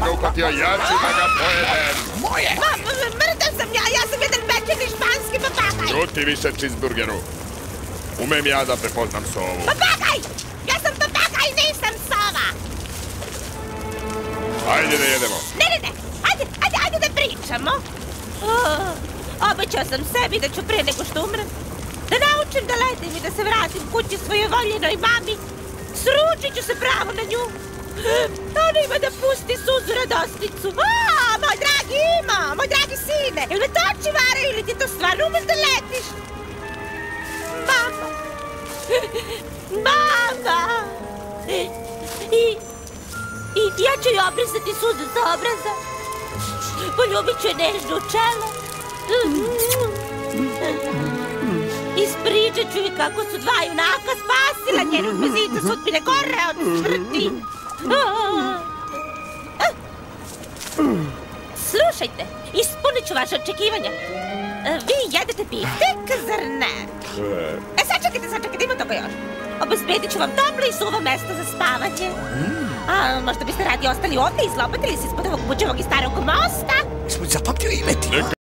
ga uhvatio, ja ću da ga pojedem. Moje! Mrtav sam ja sam jedan pečeni španski papagaj. Čuti više, cheeseburgeru. Umem ja da prepoznam sovu. Papagaj! Ja sam papagaj, nisam sova. Ajde da jedemo. Ne. Ajde da pričamo. Obećao sam sebi da ću prije nego što umrem da naučim da letim i da se vratim kući svojoj voljenoj mami. Sručit ću se pravo na nju. Ona ima da pusti suzu radosnicu. Moj dragi sine, ili me to oči varaju ili ti to stvarno umeš da letiš? Mama! I ja ću joj obrisati suze sa obraza. Poljubit ću je nežno u čelo. Ispričat ću joj kako su dva junaka spasila njenog mezica sudbine gore od smrti. Slušajte, ispunit ću vaše očekivanja. Vi jedete biftek, zar ne? Sačekajte, ima toga još. Obezbedit ću vam toplo i suvo mesto za spavanje. Možda biste radi ostali ovdje i zlopatili se ispod ovog buđevog i starog mosta. Smo zapamtili ime ti.